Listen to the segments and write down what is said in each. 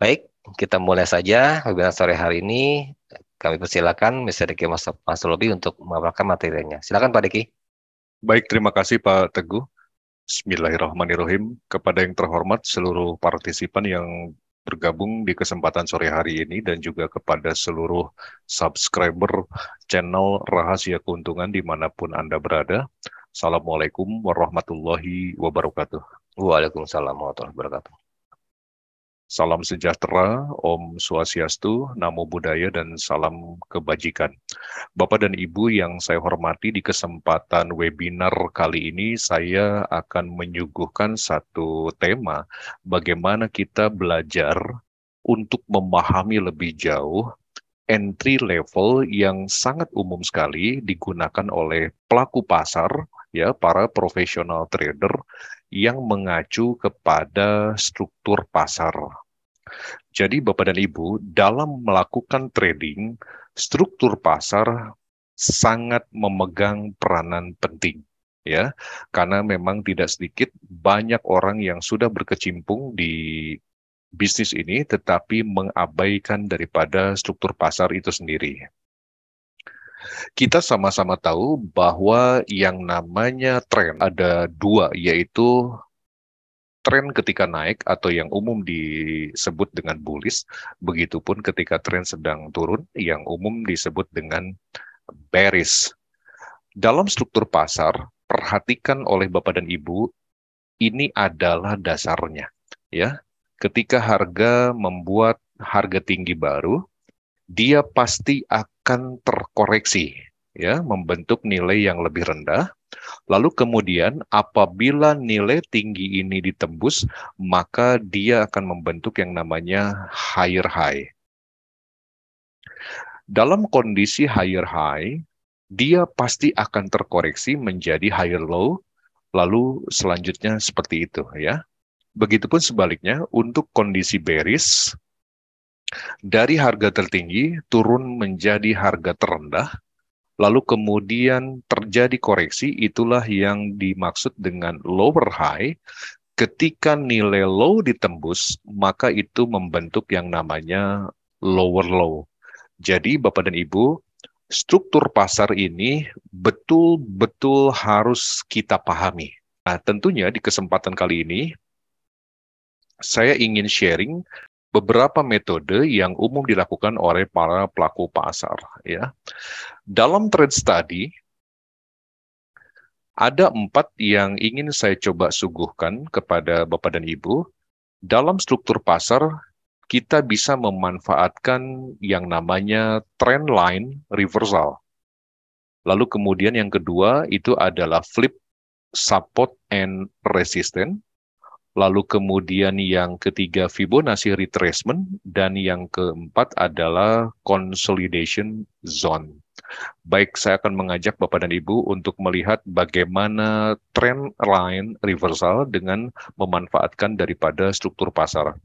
Baik, kita mulai saja webinar sore hari ini. Kami persilakan Mr. Diki Mas Lobi untuk memaparkan materinya. Silakan Pak Diki. Baik, terima kasih Pak Teguh. Bismillahirrahmanirrahim. Kepada yang terhormat seluruh partisipan yang bergabung di kesempatan sore hari ini dan juga kepada seluruh subscriber channel Rahasia Keuntungan dimanapun Anda berada. Assalamualaikum warahmatullahi wabarakatuh. Waalaikumsalam warahmatullahi wabarakatuh. Salam sejahtera, Om Swastiastu, Namo Buddhaya, dan salam kebajikan. Bapak dan Ibu yang saya hormati, di kesempatan webinar kali ini saya akan menyuguhkan satu tema bagaimana kita belajar untuk memahami lebih jauh entry level yang sangat umum sekali digunakan oleh pelaku pasar, ya, para profesional trader yang mengacu kepada struktur pasar. Jadi Bapak dan Ibu, dalam melakukan trading, struktur pasar sangat memegang peranan penting, ya, karena memang tidak sedikit banyak orang yang sudah berkecimpung di bisnis ini tetapi mengabaikan daripada struktur pasar itu sendiri. Kita sama-sama tahu bahwa yang namanya tren ada dua, yaitu tren ketika naik atau yang umum disebut dengan bullish, begitupun ketika tren sedang turun yang umum disebut dengan bearish. Dalam struktur pasar, perhatikan oleh Bapak dan Ibu, ini adalah dasarnya, ya. Ketika harga membuat harga tinggi baru, dia pasti akan terkoreksi, ya, membentuk nilai yang lebih rendah. Lalu kemudian apabila nilai tinggi ini ditembus, maka dia akan membentuk yang namanya higher high. Dalam kondisi higher high, dia pasti akan terkoreksi menjadi higher low, lalu selanjutnya seperti itu, ya. Begitupun sebaliknya untuk kondisi bearish, dari harga tertinggi turun menjadi harga terendah, lalu kemudian terjadi koreksi, itulah yang dimaksud dengan lower high. Ketika nilai low ditembus, maka itu membentuk yang namanya lower low. Jadi Bapak dan Ibu, struktur pasar ini betul-betul harus kita pahami. Nah, tentunya di kesempatan kali ini, saya ingin sharing beberapa metode yang umum dilakukan oleh para pelaku pasar, ya. Dalam trade study, ada 4 yang ingin saya coba suguhkan kepada Bapak dan Ibu. Dalam struktur pasar, kita bisa memanfaatkan yang namanya trend line reversal. Lalu kemudian yang kedua itu adalah flip support and resistance. Lalu kemudian yang ketiga Fibonacci retracement, dan yang keempat adalah consolidation zone. Baik, saya akan mengajak Bapak dan Ibu untuk melihat bagaimana trend line reversal dengan memanfaatkan daripada struktur pasar.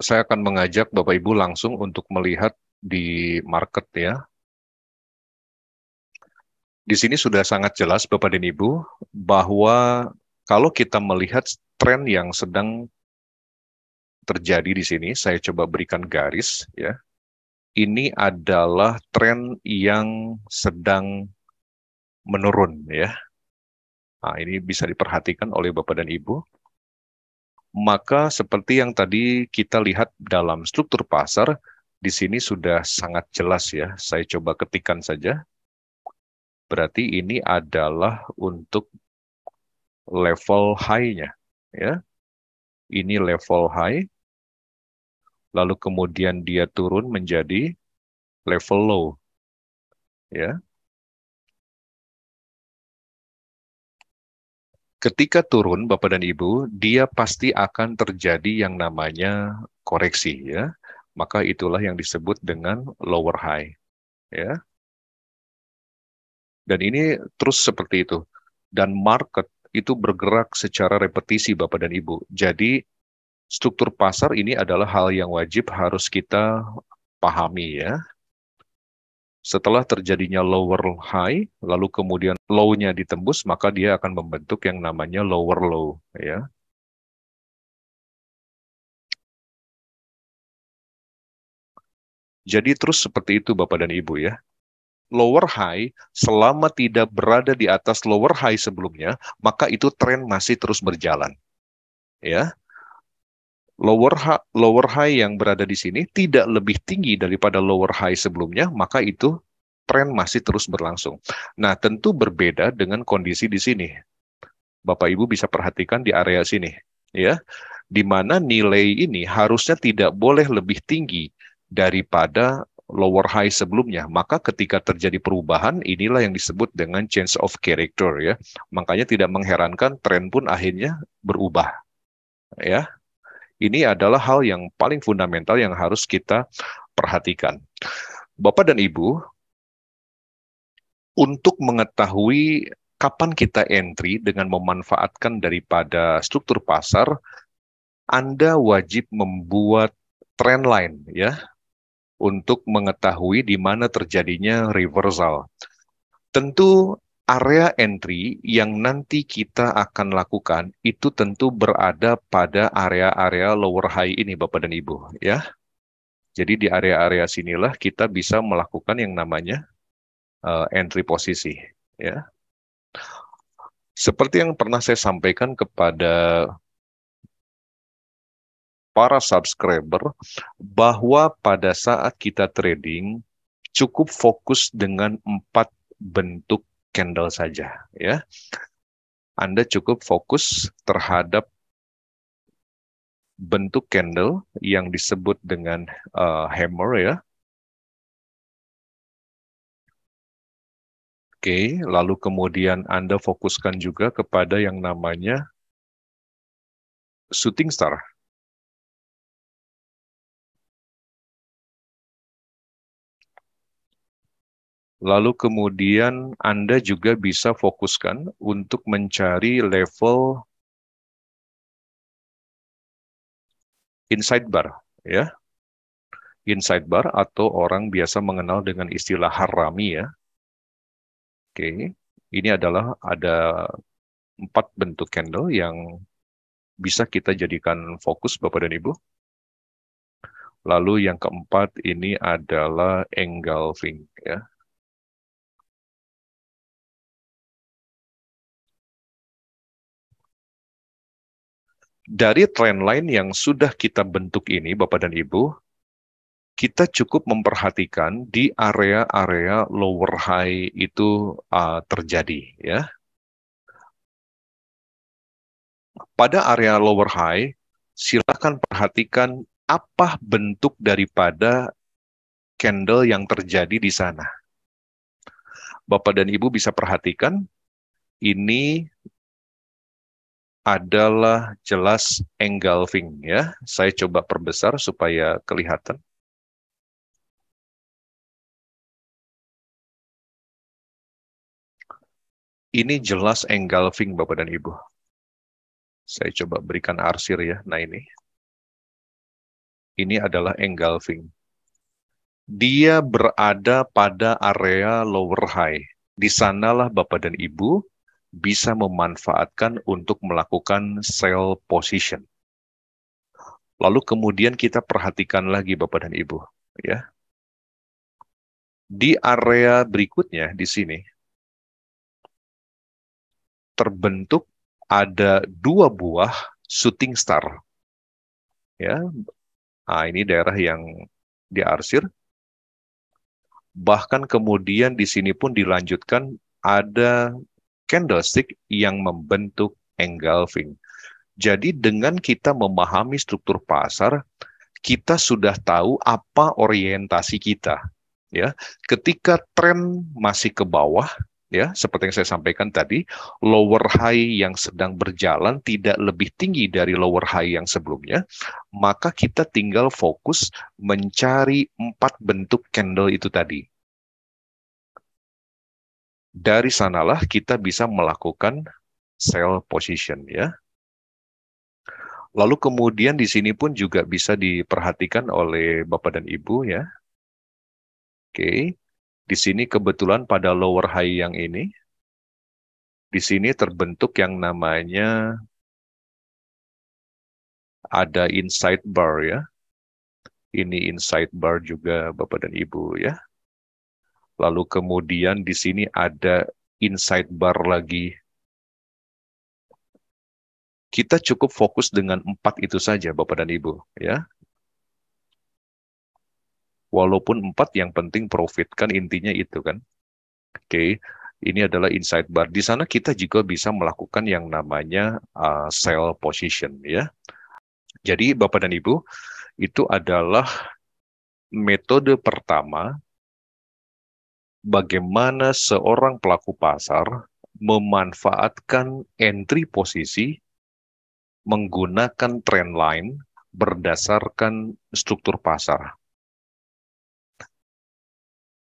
Saya akan mengajak Bapak Ibu langsung untuk melihat di market, ya. Di sini sudah sangat jelas Bapak dan Ibu bahwa kalau kita melihat tren yang sedang terjadi di sini, saya coba berikan garis, ya. Ini adalah tren yang sedang menurun, ya. Nah, ini bisa diperhatikan oleh Bapak dan Ibu. Maka seperti yang tadi kita lihat dalam struktur pasar, di sini sudah sangat jelas, ya. Saya coba ketikkan saja. Berarti ini adalah untuk level high-nya, ya. Ini level high, lalu kemudian dia turun menjadi level low. Ya. Ketika turun, Bapak dan Ibu, dia pasti akan terjadi yang namanya koreksi, ya. Maka itulah yang disebut dengan lower high, ya. Dan ini terus seperti itu. Dan market itu bergerak secara repetisi, Bapak dan Ibu. Jadi struktur pasar ini adalah hal yang wajib harus kita pahami, ya. Setelah terjadinya lower high, lalu kemudian low-nya ditembus, maka dia akan membentuk yang namanya lower low, ya. Jadi terus seperti itu Bapak dan Ibu, ya. Lower high selama tidak berada di atas lower high sebelumnya, maka itu tren masih terus berjalan, ya. Lower high yang berada di sini tidak lebih tinggi daripada lower high sebelumnya, maka itu tren masih terus berlangsung. Nah, tentu berbeda dengan kondisi di sini. Bapak Ibu bisa perhatikan di area sini, ya, di mana nilai ini harusnya tidak boleh lebih tinggi daripada lower high sebelumnya. Maka ketika terjadi perubahan, inilah yang disebut dengan change of character, ya. Makanya tidak mengherankan tren pun akhirnya berubah, ya. Ini adalah hal yang paling fundamental yang harus kita perhatikan. Bapak dan Ibu, untuk mengetahui kapan kita entry dengan memanfaatkan daripada struktur pasar, Anda wajib membuat trend line, ya, untuk mengetahui di mana terjadinya reversal. Tentu area entry yang nanti kita akan lakukan itu tentu berada pada area-area lower high ini, Bapak dan Ibu, ya. Jadi di area-area sinilah kita bisa melakukan yang namanya entry posisi, ya. Seperti yang pernah saya sampaikan kepada para subscriber, bahwa pada saat kita trading cukup fokus dengan 4 bentuk candle saja, ya. Anda cukup fokus terhadap bentuk candle yang disebut dengan hammer, ya. Oke, lalu kemudian Anda fokuskan juga kepada yang namanya shooting star. Lalu kemudian Anda juga bisa fokuskan untuk mencari level inside bar, ya. Inside bar atau orang biasa mengenal dengan istilah harami, ya. Oke, ini adalah ada 4 bentuk candle yang bisa kita jadikan fokus, Bapak dan Ibu. Lalu yang keempat ini adalah engulfing, ya. Dari trend line yang sudah kita bentuk ini, Bapak dan Ibu, kita cukup memperhatikan di area-area lower high itu terjadi, ya. Pada area lower high, silakan perhatikan apa bentuk daripada candle yang terjadi di sana. Bapak dan Ibu bisa perhatikan, ini adalah jelas engulfing, ya. Saya coba perbesar supaya kelihatan. Ini jelas engulfing, Bapak dan Ibu. Saya coba berikan arsir, ya. Nah, ini adalah engulfing. Dia berada pada area lower high. Di sanalah Bapak dan Ibu bisa memanfaatkan untuk melakukan sell position. Lalu kemudian kita perhatikan lagi Bapak dan Ibu, ya. Di area berikutnya di sini terbentuk ada 2 buah shooting star, ya. Nah, ini daerah yang diarsir. Bahkan kemudian di sini pun dilanjutkan ada candlestick yang membentuk engulfing. Jadi dengan kita memahami struktur pasar, kita sudah tahu apa orientasi kita. Ya, ketika tren masih ke bawah, ya, seperti yang saya sampaikan tadi, lower high yang sedang berjalan tidak lebih tinggi dari lower high yang sebelumnya, maka kita tinggal fokus mencari 4 bentuk candle itu tadi. Dari sanalah kita bisa melakukan sell position, ya. Lalu kemudian di sini pun juga bisa diperhatikan oleh Bapak dan Ibu, ya. Oke, di sini kebetulan pada lower high yang ini, di sini terbentuk yang namanya ada inside bar, ya. Ini inside bar juga Bapak dan Ibu, ya. Lalu kemudian di sini ada inside bar lagi. Kita cukup fokus dengan 4 itu saja Bapak dan Ibu, ya. Walaupun 4 yang penting profit, kan intinya itu kan. Oke, ini adalah inside bar. Di sana kita juga bisa melakukan yang namanya sell position, ya. Jadi Bapak dan Ibu, itu adalah metode pertama bagaimana seorang pelaku pasar memanfaatkan entry posisi menggunakan trend line berdasarkan struktur pasar.